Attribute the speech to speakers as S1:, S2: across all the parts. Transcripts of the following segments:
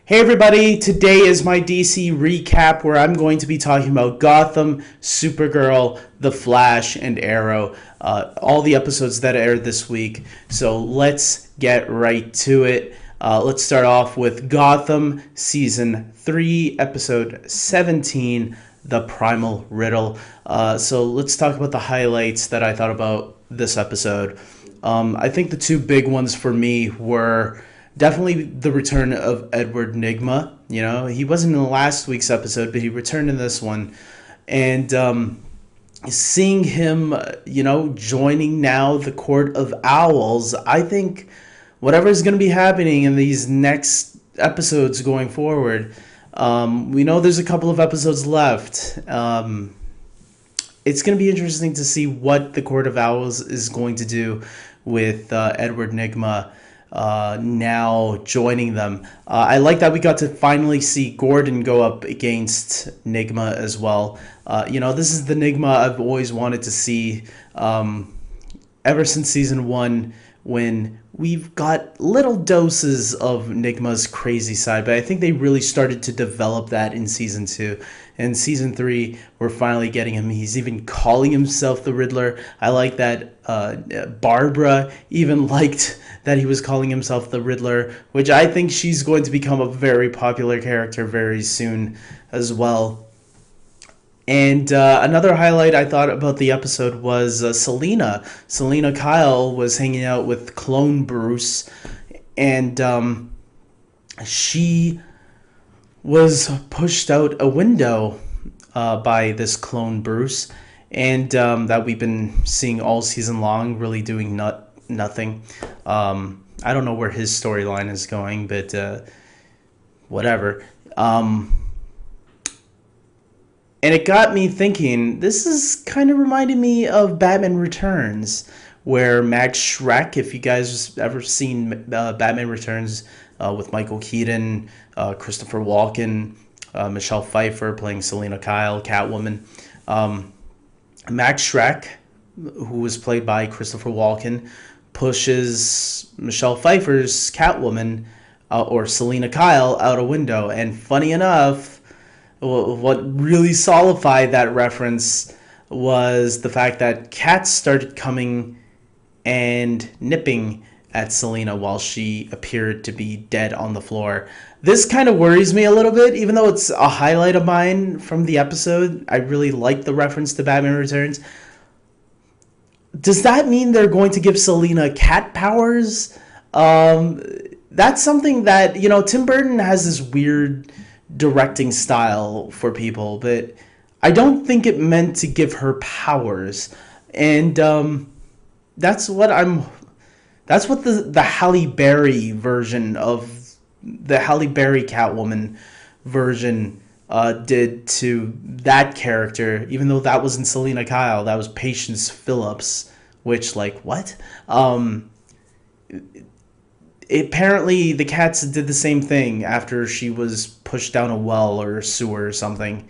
S1: Hey everybody, today is my DC recap where I'm going to be talking about Gotham, Supergirl, The Flash, and Arrow, all the episodes that aired this week. So let's get right to it. Let's start off with Gotham, Season 3, Episode 17, The Primal Riddle. So let's talk about the highlights that I thought about this episode. I think the two big ones for me were definitely the return of Edward Nygma. You know, he wasn't in last week's episode, but he returned in this one. And seeing him, joining now the Court of Owls, I think whatever is going to be happening in these next episodes going forward, we know there's a couple of episodes left. It's going to be interesting to see what the Court of Owls is going to do with Edward Nygma now joining them. I like that we got to finally see Gordon go up against Nygma as well. This is the Nygma I've always wanted to see ever since season 1, when we've got little doses of Nygma's crazy side, but I think they really started to develop that in season 2. In season 3, we're finally getting him. He's even calling himself the Riddler. I like that Barbara even liked that he was calling himself the Riddler, which I think she's going to become a very popular character very soon as well. And another highlight I thought about the episode was Selina. Selina Kyle was hanging out with clone Bruce, and she was pushed out a window by this clone Bruce, and that we've been seeing all season long, really doing nothing. I don't know where his storyline is going, but whatever. And it got me thinking, this is kind of reminding me of Batman Returns, where Max Schreck, if you guys ever seen Batman Returns with Michael Keaton, Christopher Walken, Michelle Pfeiffer playing Selina Kyle, Catwoman. Max Schreck, who was played by Christopher Walken, pushes Michelle Pfeiffer's Catwoman, or Selina Kyle, out a window. And funny enough, what really solidified that reference was the fact that cats started coming and nipping at Selina while she appeared to be dead on the floor. This kind of worries me a little bit, even though it's a highlight of mine from the episode. I really like the reference to Batman Returns. Does that mean they're going to give Selina cat powers? That's something that, Tim Burton has this weird directing style for people, but I don't think it meant to give her powers. And that's what the Halle Berry version of the Halle Berry Catwoman version did to that character, even though that wasn't Selina Kyle, that was Patience Phillips, which, what? Apparently the cats did the same thing after she was pushed down a well or a sewer or something,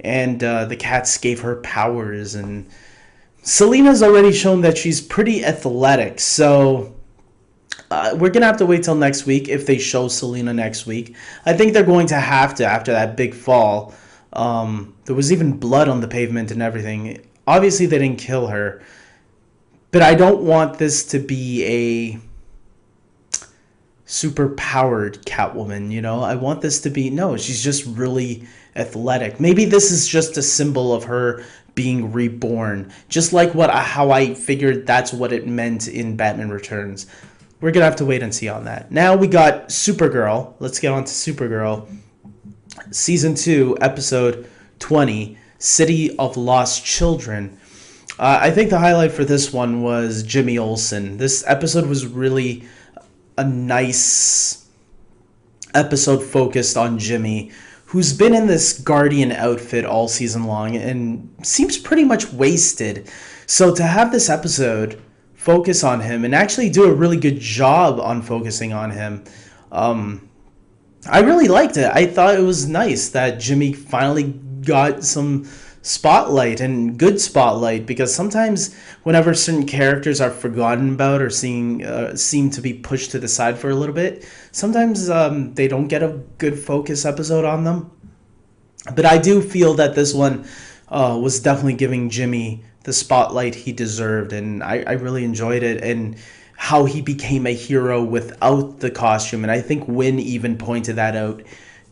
S1: and the cats gave her powers. And Selina's already shown that she's pretty athletic, so we're gonna have to wait till next week if they show Selina next week. I think they're going to have to, after that big fall. There was even blood on the pavement and everything. Obviously they didn't kill her, but I don't want this to be a super powered Catwoman, I want this to be, no, she's just really athletic. Maybe this is just a symbol of her being reborn, just like how I figured that's what it meant in Batman Returns. We're gonna have to wait and see on that. Now we got Supergirl. Let's get on to Supergirl. Season 2, episode 20, City of Lost Children. I think the highlight for this one was Jimmy Olsen. This episode was really a nice episode focused on Jimmy, who's been in this Guardian outfit all season long and seems pretty much wasted. So to have this episode focus on him and actually do a really good job on focusing on him, I really liked it. I thought it was nice that Jimmy finally got some spotlight, and good spotlight, because sometimes whenever certain characters are forgotten about or seem to be pushed to the side for a little bit, sometimes they don't get a good focus episode on them. But I do feel that this one was definitely giving Jimmy the spotlight he deserved, and I really enjoyed it, and how he became a hero without the costume. And I think Wynn even pointed that out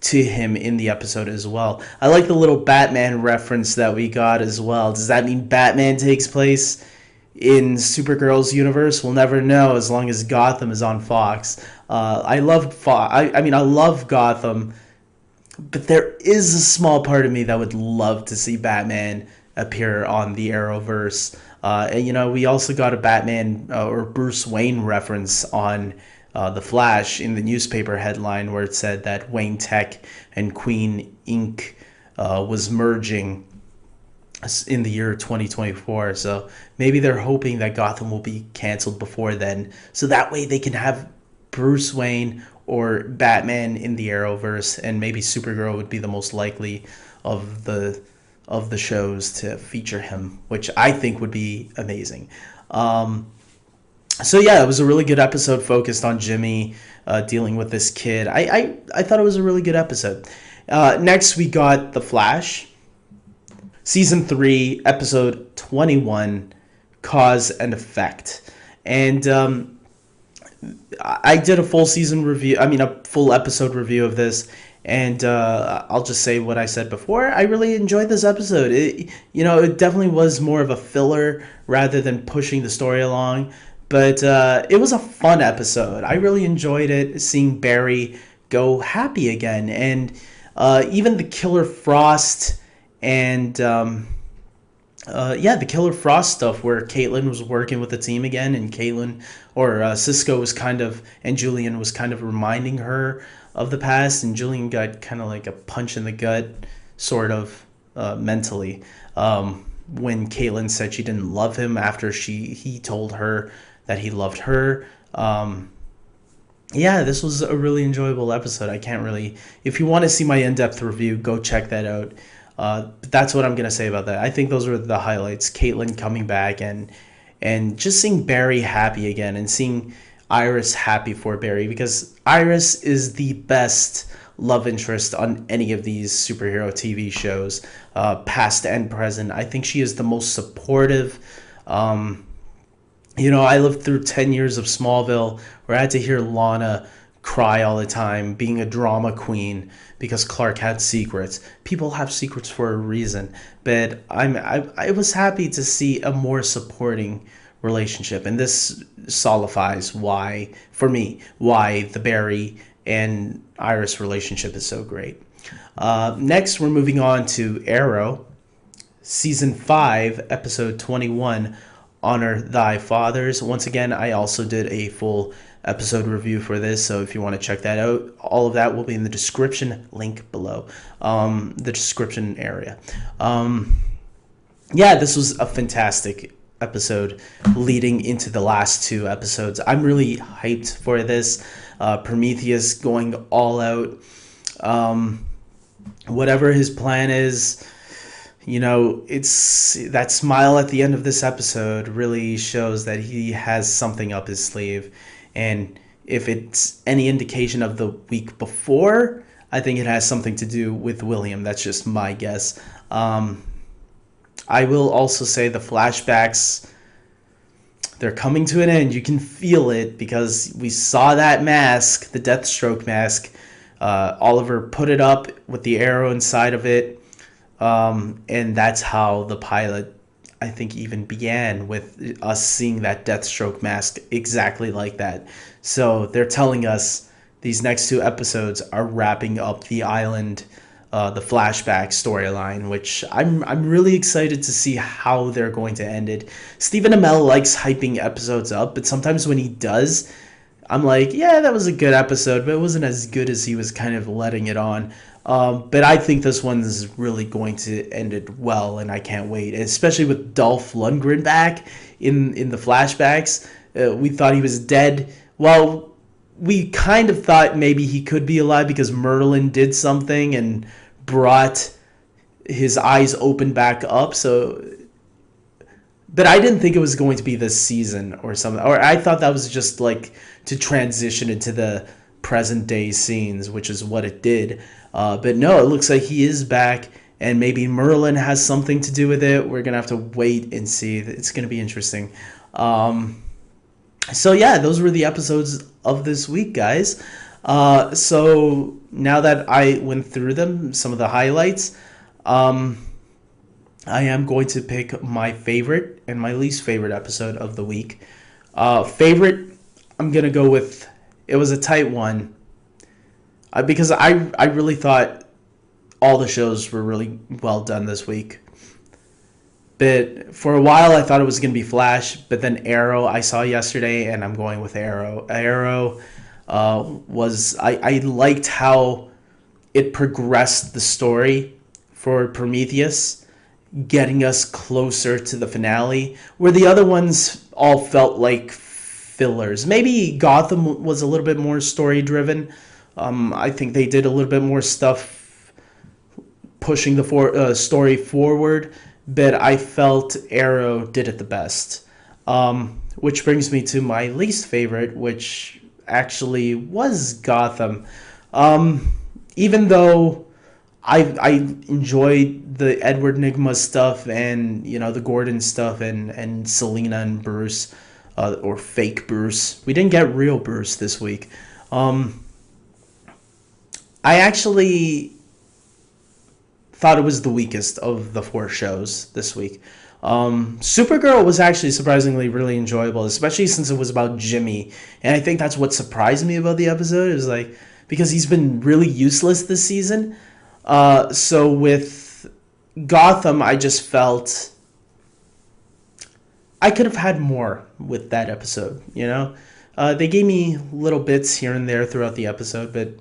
S1: to him in the episode as well. I like the little Batman reference that we got as well. Does that mean Batman takes place in Supergirl's universe? We'll never know as long as Gotham is on Fox. I love Gotham, but there is a small part of me that would love to see Batman appear on the Arrowverse. And we also got a Batman or Bruce Wayne reference on The Flash in the newspaper headline, where it said that Wayne Tech and Queen Inc. Was merging in the year 2024. So maybe they're hoping that Gotham will be canceled before then, so that way they can have Bruce Wayne or Batman in the Arrowverse, and maybe Supergirl would be the most likely of the shows to feature him, which I think would be amazing. So yeah, it was a really good episode focused on Jimmy dealing with this kid. I thought it was a really good episode. Next, we got The Flash, Season 3, Episode 21, Cause and Effect. And I did a full episode review of this, and I'll just say what I said before. I really enjoyed this episode. It definitely was more of a filler rather than pushing the story along, but it was a fun episode. I really enjoyed it, seeing Barry go happy again, and even the Killer Frost and the Killer Frost stuff, where Caitlin was working with the team again, and Cisco was and Julian was kind of reminding her of the past, and Julian got kind of like a punch in the gut, sort of mentally, when Caitlin said she didn't love him after he told her that he loved her. This was a really enjoyable episode. If you want to see my in-depth review, go check that out. But that's what I'm going to say about that. I think those were the highlights. Caitlin coming back and just seeing Barry happy again, and seeing Iris happy for Barry, because Iris is the best love interest on any of these superhero TV shows, past and present. I think she is the most supportive. I lived through 10 years of Smallville, where I had to hear Lana cry all the time, being a drama queen, because Clark had secrets. People have secrets for a reason, but I was happy to see a more supporting relationship, and this solidifies why the Barry and Iris relationship is so great. Next, we're moving on to Arrow, Season 5, Episode 21, Honor Thy Fathers. Once again, I also did a full episode review for this, so if you want to check that out, all of that will be in the description link below, the description area. This was a fantastic episode leading into the last two episodes. I'm really hyped for this. Prometheus going all out. Whatever his plan is, it's that smile at the end of this episode really shows that he has something up his sleeve. And if it's any indication of the week before, I think it has something to do with William. That's just my guess. I will also say the flashbacks, they're coming to an end. You can feel it, because we saw that mask, the Deathstroke mask. Oliver put it up with the arrow inside of it. And that's how the pilot, I think, even began, with us seeing that Deathstroke mask exactly like that. So they're telling us these next two episodes are wrapping up the island, the flashback storyline, which I'm really excited to see how they're going to end it. Stephen Amell likes hyping episodes up, but sometimes when he does, I'm like, yeah, that was a good episode, but it wasn't as good as he was kind of letting it on. But I think this one's really going to end it well, and I can't wait, especially with Dolph Lundgren back in the flashbacks. We thought he was dead. Well, we kind of thought maybe he could be alive, because Merlin did something and brought his eyes opened back up. So, but I didn't think it was going to be this season or something. Or I thought that was just like to transition into the present day scenes, which is what it did. But no, it looks like he is back, and maybe Merlin has something to do with it. We're gonna have to wait and see. It's gonna be interesting. So yeah, those were the episodes of this week, guys. So now that I went through them, some of the highlights, I am going to pick my favorite and my least favorite episode of the week. Favorite, I'm going to go with, it was a tight one. Because I really thought all the shows were really well done this week. But for a while, I thought it was going to be Flash. But then Arrow, I saw yesterday, and I'm going with Arrow. Arrow I liked how it progressed the story for Prometheus, getting us closer to the finale, where the other ones all felt like fillers. Maybe Gotham was a little bit more story driven. I think they did a little bit more stuff pushing the story forward, but I felt Arrow did it the best. Which brings me to my least favorite, which actually was Gotham. Even though I enjoyed the Edward Nygma stuff and the Gordon stuff and Selena and Bruce, or fake Bruce. We didn't get real Bruce this week. I actually thought it was the weakest of the 4 shows this week. Supergirl was actually surprisingly really enjoyable, especially since it was about Jimmy. And I think that's what surprised me about the episode, is like, because he's been really useless this season. So with Gotham, I just felt I could have had more with that episode, They gave me little bits here and there throughout the episode, but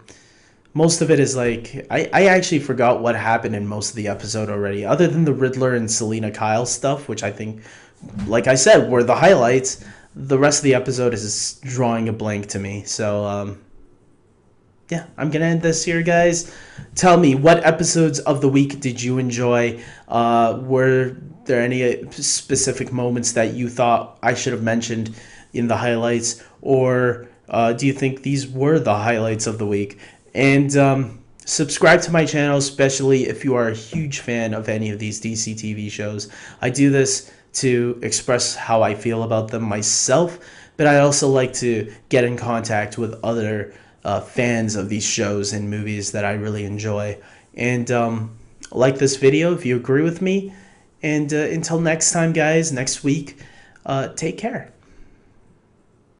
S1: most of it is like, I actually forgot what happened in most of the episode already, other than the Riddler and Selena Kyle stuff, which I think, like I said, were the highlights. The rest of the episode is drawing a blank to me. So, yeah, I'm going to end this here, guys. Tell me, what episodes of the week did you enjoy? Were there any specific moments that you thought I should have mentioned in the highlights? Or do you think these were the highlights of the week? And subscribe to my channel, especially if you are a huge fan of any of these DCTV shows. I do this to express how I feel about them myself, but I also like to get in contact with other fans of these shows and movies that I really enjoy. And like this video if you agree with me. And until next time, guys, next week, take care.